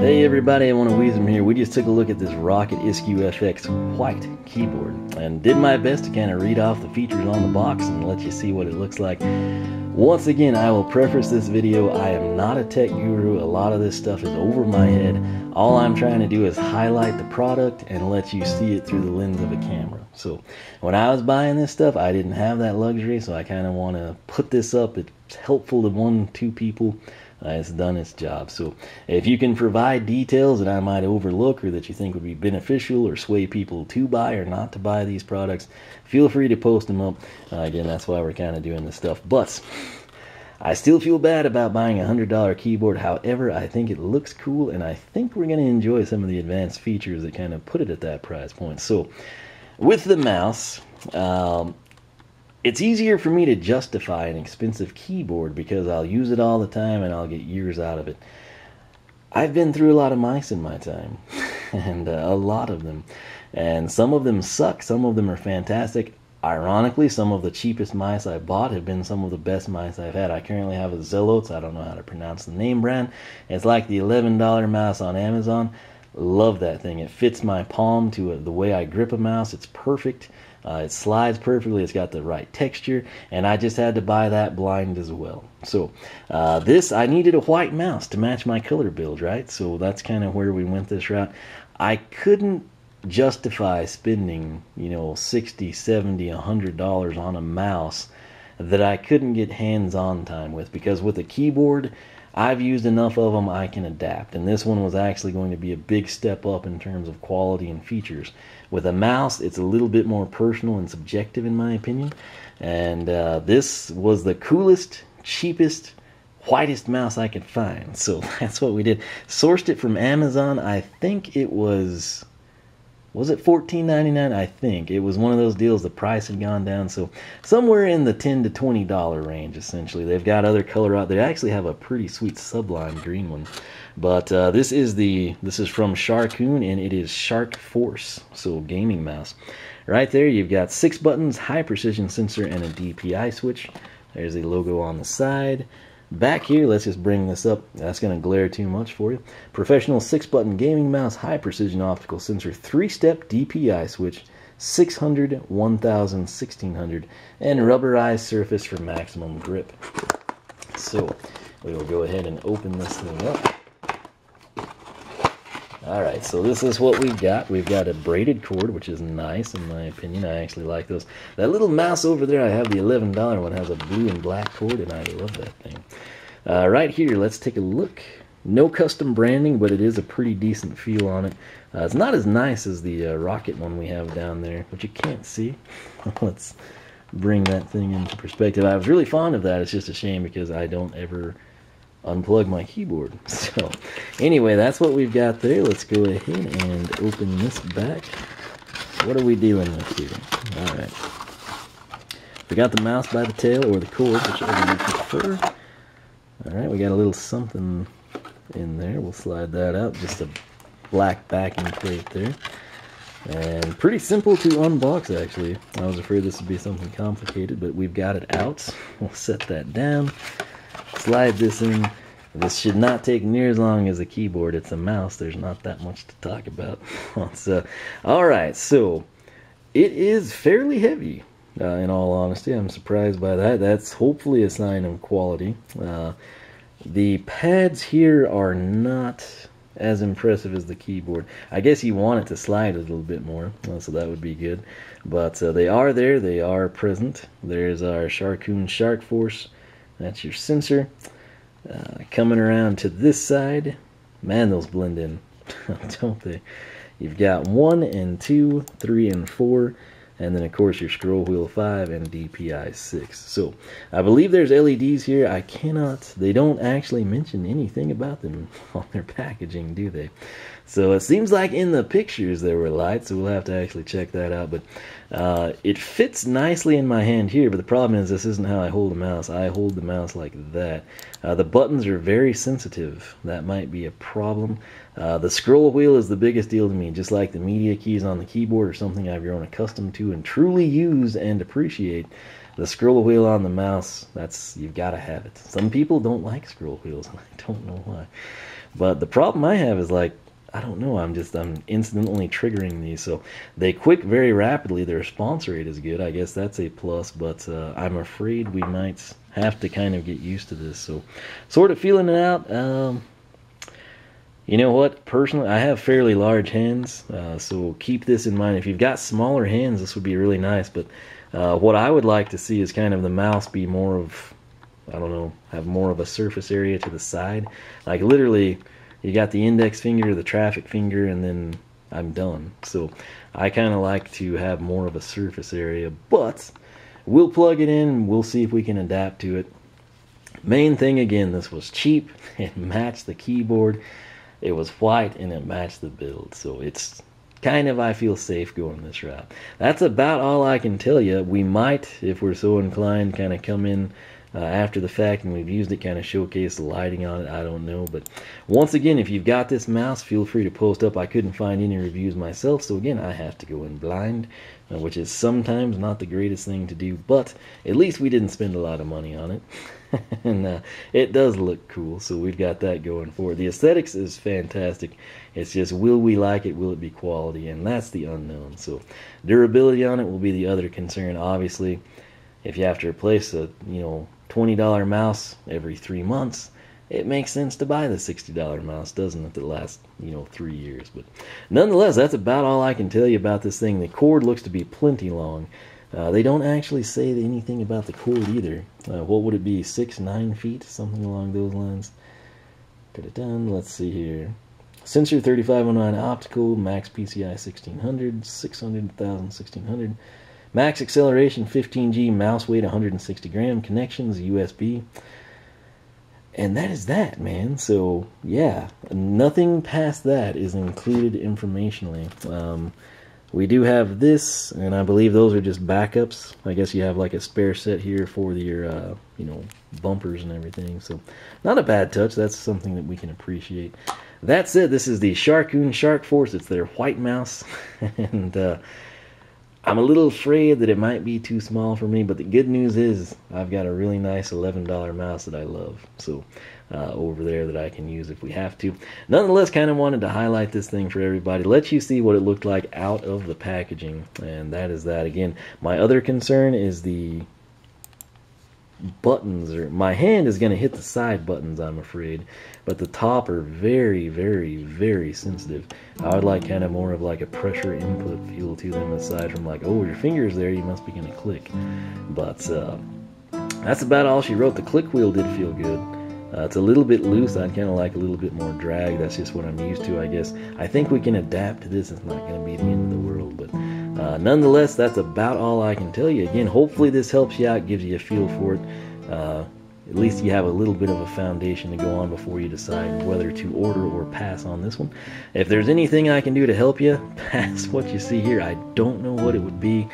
Hey everybody, I want to Weasel here. We just took a look at this Rocket Iscu FX white keyboard and did my best to kind of read off the features on the box and let you see what it looks like. Once again, I will preface this video, I am not a tech guru. A lot of this stuff is over my head. All I'm trying to do is highlight the product and let you see it through the lens of a camera. So when I was buying this stuff, I didn't have that luxury, so I kind of want to put this up. It's helpful to 1-2 people. It's done its job. So if you can provide details that I might overlook or that you think would be beneficial or sway people to buy or not to buy these products, feel free to post them up. Again, that's why we're kind of doing this stuff. But I still feel bad about buying a $100 keyboard. However, I think it looks cool, and I think we're going to enjoy some of the advanced features that kind of put it at that price point. So with the mouse, it's easier for me to justify an expensive keyboard because I'll use it all the time and I'll get years out of it. I've been through a lot of mice in my time, and a lot of them. And some of them suck, some of them are fantastic. Ironically, some of the cheapest mice I bought have been some of the best mice I've had. I currently have a Zelotes, I don't know how to pronounce the name brand. It's like the $11 mouse on Amazon. Love that thing. It fits my palm to the way I grip a mouse. It's perfect. It slides perfectly. It's got the right texture, and I just had to buy that blind as well. So I needed a white mouse to match my color build, right? So that's kind of where we went this route. I couldn't justify spending, you know, $60, $70, $100 on a mouse that I couldn't get hands-on time with, because with a keyboard, I've used enough of them I can adapt, and this one was actually going to be a big step up in terms of quality and features. With a mouse, it's a little bit more personal and subjective in my opinion, and this was the coolest, cheapest, whitest mouse I could find, so that's what we did. Sourced it from Amazon. I think it was it $14.99? I think it was one of those deals. The price had gone down, so somewhere in the $10 to $20 range essentially. They've got other color out. They actually have a pretty sweet sublime green one, but this is from Sharkoon, and it is Sharkforce, so gaming mouse. Right there, you've got 6 buttons, high precision sensor, and a DPI switch. There's a logo on the side. Back here, let's just bring this up. That's going to glare too much for you. Professional 6-button gaming mouse, high precision optical sensor, 3-step DPI switch, 600, 1000, 1600, and rubberized surface for maximum grip. So we will go ahead and open this thing up. Alright, so this is what we've got. We've got a braided cord, which is nice in my opinion. I actually like those. That little mouse over there, I have the $11 one, has a blue and black cord, and I love that thing. Right here, let's take a look. No custom branding, but it is a pretty decent feel on it. It's not as nice as the Rocket one we have down there, but you can't see. Let's bring that thing into perspective. I was really fond of that. It's just a shame because I don't ever unplug my keyboard. So anyway, that's what we've got there. Let's go ahead and open this back. What are we dealing with here? Alright, we got the mouse by the tail, or the cord, whichever you prefer. Alright, we got a little something in there. We'll slide that out. Just a black backing plate there, and pretty simple to unbox actually. I was afraid this would be something complicated, but we've got it out. We'll set that down, slide this in. This should not take near as long as a keyboard. It's a mouse. There's not that much to talk about. So, alright, so it is fairly heavy, in all honesty. I'm surprised by that. That's hopefully a sign of quality. The pads here are not as impressive as the keyboard. I guess you want it to slide a little bit more, so that would be good. But they are there. They are present. There's our Sharktoon Sharkforce. That's your sensor. Coming around to this side, man, those blend in, don't they? You've got 1 and 2, 3 and 4, and then of course your scroll wheel 5 and DPI 6. So I believe there's LEDs here. They don't actually mention anything about them on their packaging, do they? So it seems like in the pictures there were lights, so we'll have to actually check that out. But it fits nicely in my hand here, but the problem is this isn't how I hold a mouse. I hold the mouse like that. The buttons are very sensitive. That might be a problem. The scroll wheel is the biggest deal to me, just like the media keys on the keyboard are something I've grown accustomed to and truly use and appreciate. The scroll wheel on the mouse, you've got to have it. Some people don't like scroll wheels, and I don't know why. But the problem I have is, like, I don't know, I'm instantly triggering these, so they quick very rapidly. Their response rate is good. I guess that's a plus, but I'm afraid we might have to kind of get used to this. So, sort of feeling it out. You know what? Personally, I have fairly large hands, so keep this in mind. If you've got smaller hands, this would be really nice, but what I would like to see is kind of the mouse be more of, I don't know, have more of a surface area to the side. Like, literally, you got the index finger, the traffic finger, and then I'm done. So I kind of like to have more of a surface area, but we'll plug it in and we'll see if we can adapt to it. Main thing, again, this was cheap. It matched the keyboard. It was white and it matched the build. So it's kind of, I feel safe going this route. That's about all I can tell you. We might, if we're so inclined, kind of come in after the fact and we've used it, kind of showcase the lighting on it. I don't know, but once again, if you've got this mouse, feel free to post up. I couldn't find any reviews myself, so again, I have to go in blind, which is sometimes not the greatest thing to do, but at least we didn't spend a lot of money on it. And it does look cool, so we've got that going for it. The aesthetics is fantastic. It's just, will we like it? Will it be quality? And that's the unknown. So durability on it will be the other concern. Obviously, if you have to replace a $20 mouse every 3 months, it makes sense to buy the $60 mouse, doesn't it, that lasts 3 years. But nonetheless, that's about all I can tell you about this thing. The cord looks to be plenty long. They don't actually say anything about the cord either. What would it be, 6-9 feet, something along those lines? Could have done. Let's see here. Sensor 3509 optical, max PCI 1600, 600, 1000, 1600. Max acceleration 15G, mouse weight 160 gram, connections USB. And that is that, man. So yeah, nothing past that is included informationally. We do have this, and I believe those are just backups. I guess you have like a spare set here for your, bumpers and everything. So not a bad touch. That's something that we can appreciate. That's it. This is the Sharkoon Sharkforce. It's their white mouse. And I'm a little afraid that it might be too small for me, but the good news is I've got a really nice $11 mouse that I love. So over there that I can use if we have to. Nonetheless, kind of wanted to highlight this thing for everybody, let you see what it looked like out of the packaging, and that is that. Again, my other concern is the buttons, or my hand is going to hit the side buttons, I'm afraid, but the top are very, very, very sensitive. I would like kind of more of like a pressure input feel to them, aside from like, oh, your finger's there, you must be going to click. But that's about all she wrote. The click wheel did feel good. It's a little bit loose. I'd kind of like a little bit more drag. That's just what I'm used to, I guess. I think we can adapt to this. It's not going to be the end of the world. But nonetheless, that's about all I can tell you. Again, hopefully this helps you out, gives you a feel for it. At least you have a little bit of a foundation to go on before you decide whether to order or pass on this one. If there's anything I can do to help you pass what you see here, I don't know what it would be.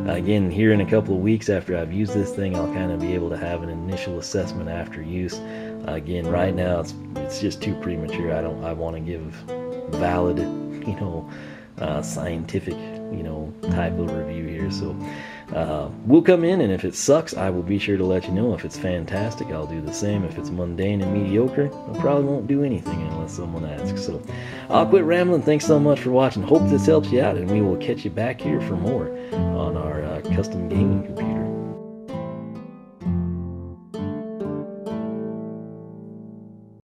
Again, here in a couple of weeks after I've used this thing, I'll kind of be able to have an initial assessment after use. Again, right now it's just too premature. I want to give valid, scientific, type of review here. So we'll come in, and if it sucks, I will be sure to let you know. If it's fantastic, I'll do the same. If it's mundane and mediocre, I probably won't do anything unless someone asks. So I'll quit rambling. Thanks so much for watching. Hope this helps you out, and we will catch you back here for more on our custom gaming computer.